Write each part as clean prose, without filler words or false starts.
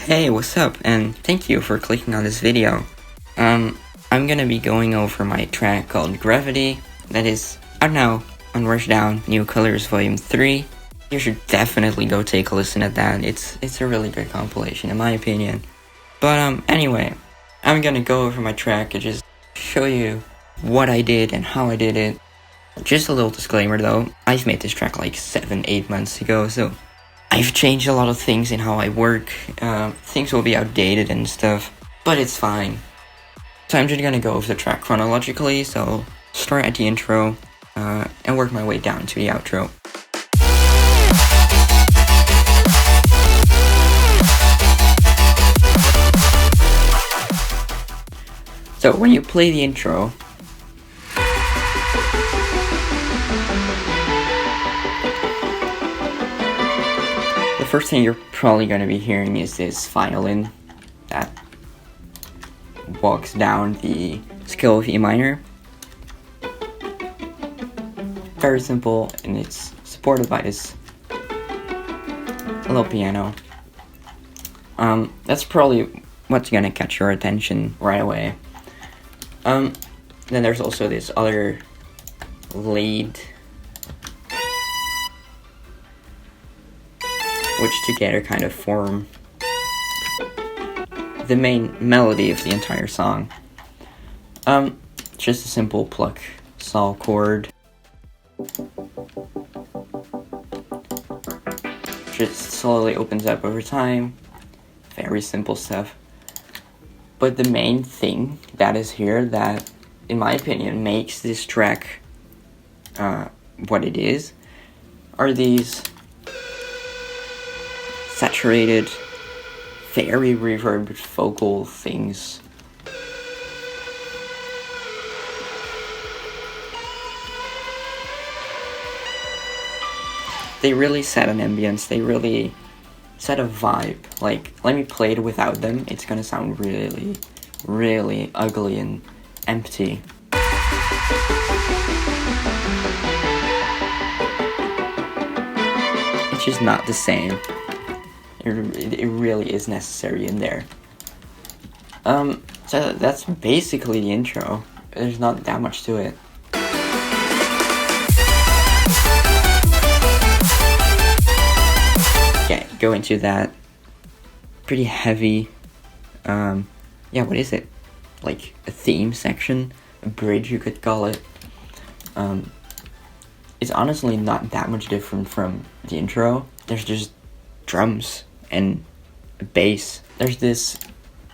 Hey, what's up? And thank you for clicking on this video. I'm gonna be going over my track called Gravity, that is out now on Rushdown New Colors Volume 3. You should definitely go take a listen at that. It's a really good compilation in my opinion. But anyway, I'm gonna go over my track and just show you what I did and how I did it. Just a little disclaimer though, I've made this track like 7-8 months ago, so I've changed a lot of things in how I work. Things will be outdated and stuff, but it's fine. So I'm just gonna go over the track chronologically, so start at the intro and work my way down to the outro. So when you play the intro, the first thing you're probably going to be hearing is this violin that walks down the scale of E minor. Very simple, and it's supported by this little piano. That's probably what's going to catch your attention right away. Then there's also this other lead, which together kind of form the main melody of the entire song. Just a simple pluck saw chord. Just slowly opens up over time. Very simple stuff. But the main thing that is here that, in my opinion, makes this track what it is, are these saturated, very reverbed vocal things. They really set an ambience, they really set a vibe. Like, let me play it without them, it's gonna sound really, really ugly and empty. It's just not the same. It really is necessary in there. So that's basically the intro. There's not that much to it. Okay, go into that pretty heavy, yeah, what is it? Like a theme section, a bridge you could call it. It's honestly not that much different from the intro. There's just drums and a bass. There's this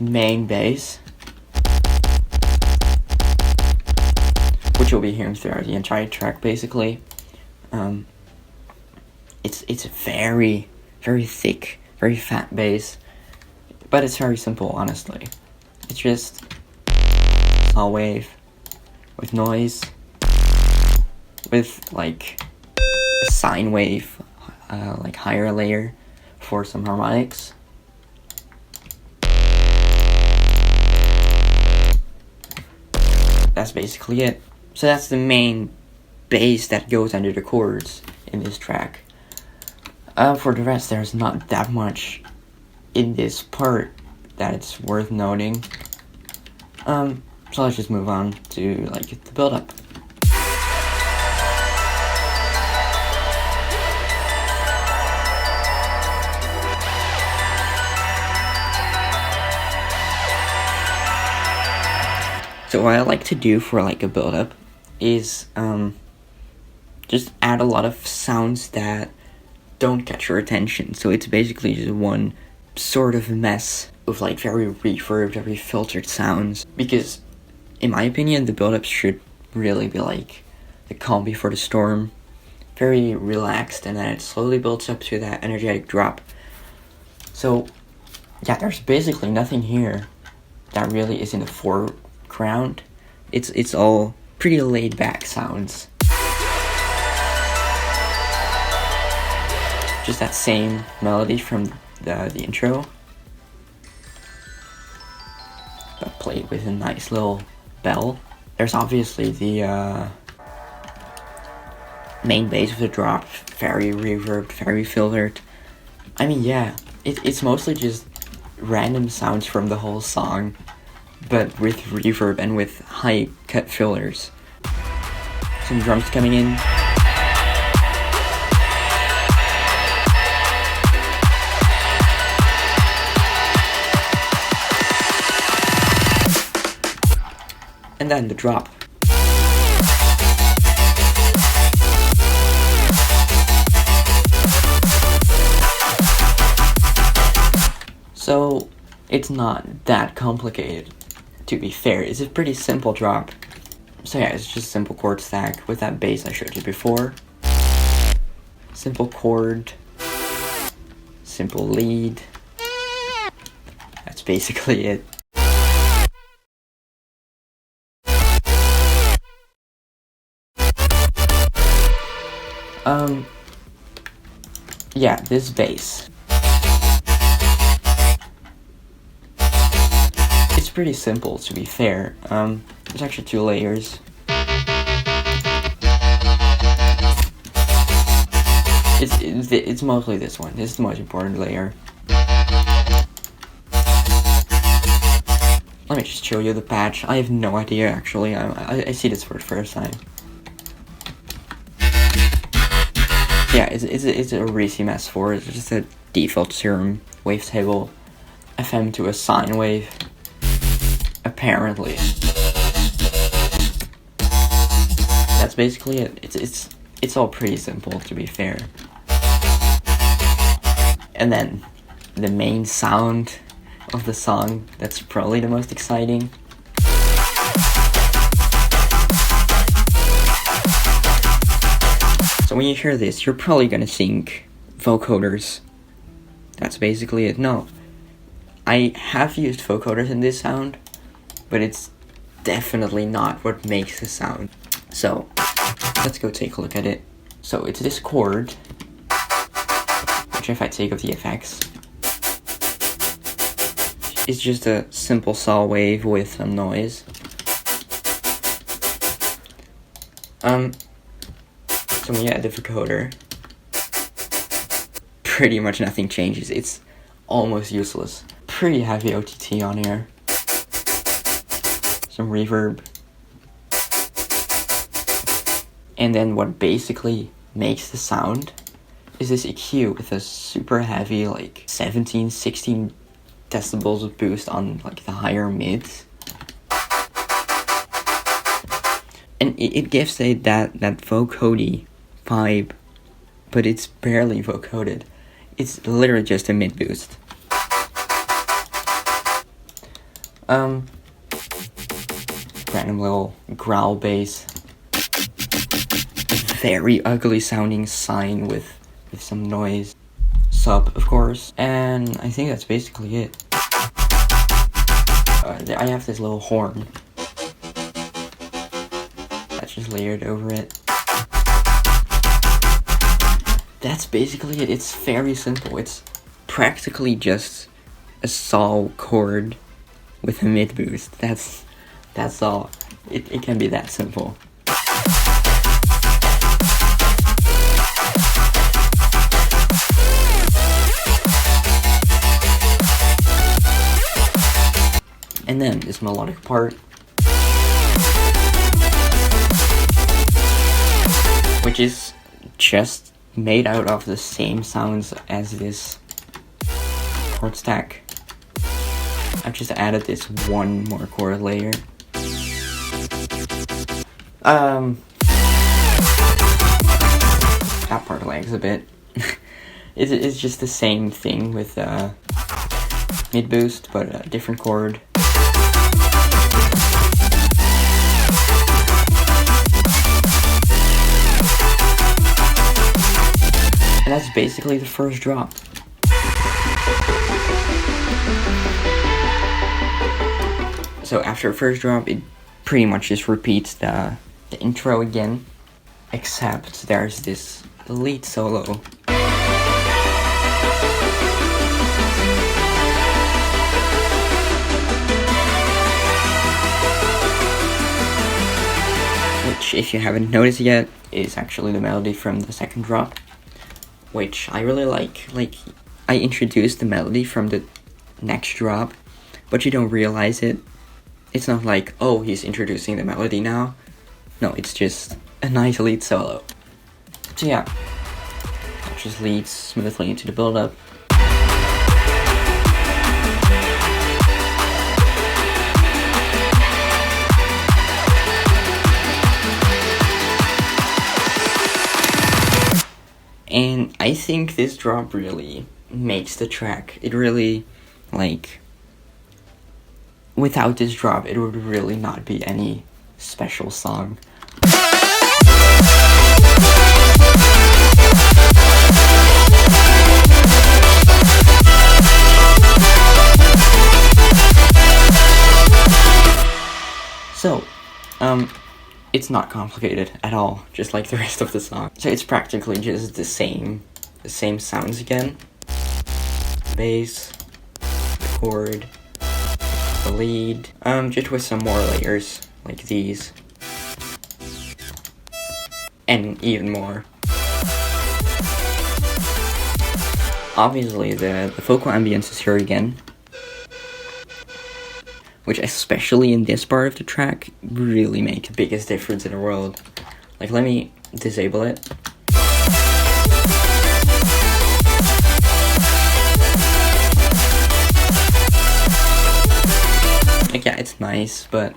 main bass, which you'll be hearing throughout the entire track basically. It's very, very thick, very fat bass, but it's very simple, honestly. It's just saw wave with noise, with like a sine wave, like higher layer for some harmonics. That's basically it. So that's the main bass that goes under the chords in this track. For the rest, there's not that much in this part that it's worth noting. So let's just move on to like the build-up. So what I like to do for like a build-up is just add a lot of sounds that don't catch your attention. So it's basically just one sort of mess with like very reverbed, very filtered sounds. Because in my opinion, the build-up should really be like the calm before the storm. Very relaxed, and then it slowly builds up to that energetic drop. So yeah, there's basically nothing here that really is in the foreground. It's all pretty laid back sounds. Just that same melody from the intro, but played with a nice little bell. There's obviously the main bass with the drop, very reverbed, very filtered. I mean, yeah, it's mostly just random sounds from the whole song, but with reverb and with high cut fillers. Some drums coming in. And then the drop. So it's not that complicated, to be fair. It's a pretty simple drop. So yeah, it's just a simple chord stack with that bass I showed you before. Simple chord, simple lead. That's basically it. Yeah, this bass. It's pretty simple, to be fair. There's actually 2 layers. It's mostly this one. This is the most important layer. Let me just show you the patch. I have no idea, actually. I see this for the first time. Yeah, it's a Ricci S4. It's just a default serum wavetable FM to a sine wave. Apparently. That's basically it. It's all pretty simple, to be fair. And then the main sound of the song, that's probably the most exciting. So when you hear this, you're probably gonna think vocoders. That's basically it. No, I have used vocoders in this sound, but it's definitely not what makes the sound. So let's go take a look at it. So it's this chord, which if I take off the effects, it's just a simple saw wave with some noise. So when you add the vocoder, pretty much nothing changes. It's almost useless. Pretty heavy OTT on here. Some reverb. And then what basically makes the sound is this EQ with a super heavy, like 17, 16 decibels of boost on like the higher mids. And it gives that vocody vibe, but it's barely vocoded. It's literally just a mid boost. Random little growl bass. Very ugly sounding sine with some noise. Sub, of course. And I think that's basically it. I have this little horn that's just layered over it. That's basically it. It's very simple. It's practically just a saw chord with a mid boost. That's all. It can be that simple. And then this melodic part, which is just made out of the same sounds as this chord stack. I've just added this one more chord layer. That part lags a bit. It's just the same thing with mid boost, but a different chord. And that's basically the first drop. So after the first drop, it pretty much just repeats the intro again, except there's this lead solo. Which, if you haven't noticed yet, is actually the melody from the second drop, which I really like. Like, I introduced the melody from the next drop, but you don't realize it. It's not like, oh, he's introducing the melody now. No, it's just a nice lead solo. So yeah, it just leads smoothly into the build-up. And I think this drop really makes the track. It really, like, without this drop, it would really not be any special song. So, it's not complicated at all, just like the rest of the song. So it's practically just the same sounds again. Bass, the chord, the lead, just with some more layers, like these. And even more. Obviously, the vocal ambience is here again, which especially in this part of the track really make the biggest difference in the world. Like, let me disable it. Like, yeah, it's nice, but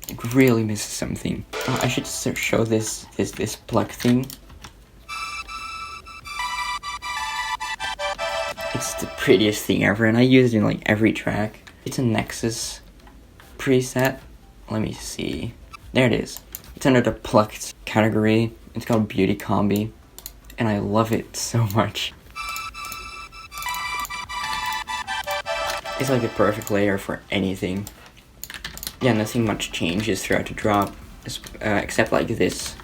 it really misses something. I should show this plug thing. It's the prettiest thing ever, and I use it in like every track. It's a Nexus preset. Let me see. There it is. It's under the plucked category. It's called Beauty Combi, and I love it so much. It's like the perfect layer for anything. Yeah, nothing much changes throughout the drop, except like this.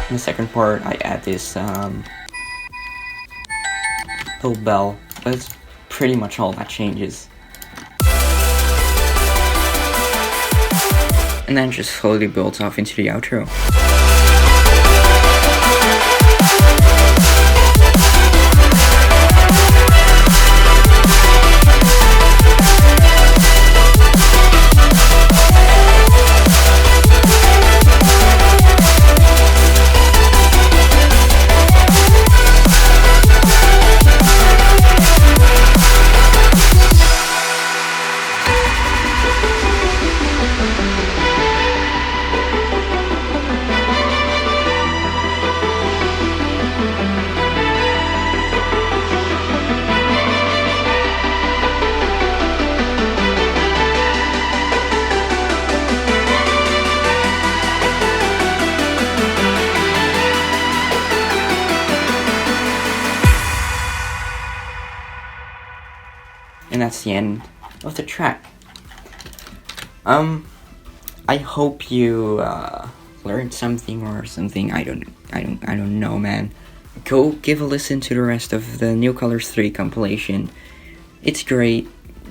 In the second part, I add this little bell, but it's pretty much all that changes. And then just slowly builds off into the outro. And that's the end of the track. I hope you learned something or something. I don't know, man. Go give a listen to the rest of the New Colors 3 compilation. It's great.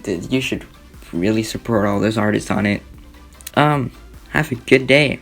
You should really support all those artists on it. Have a good day.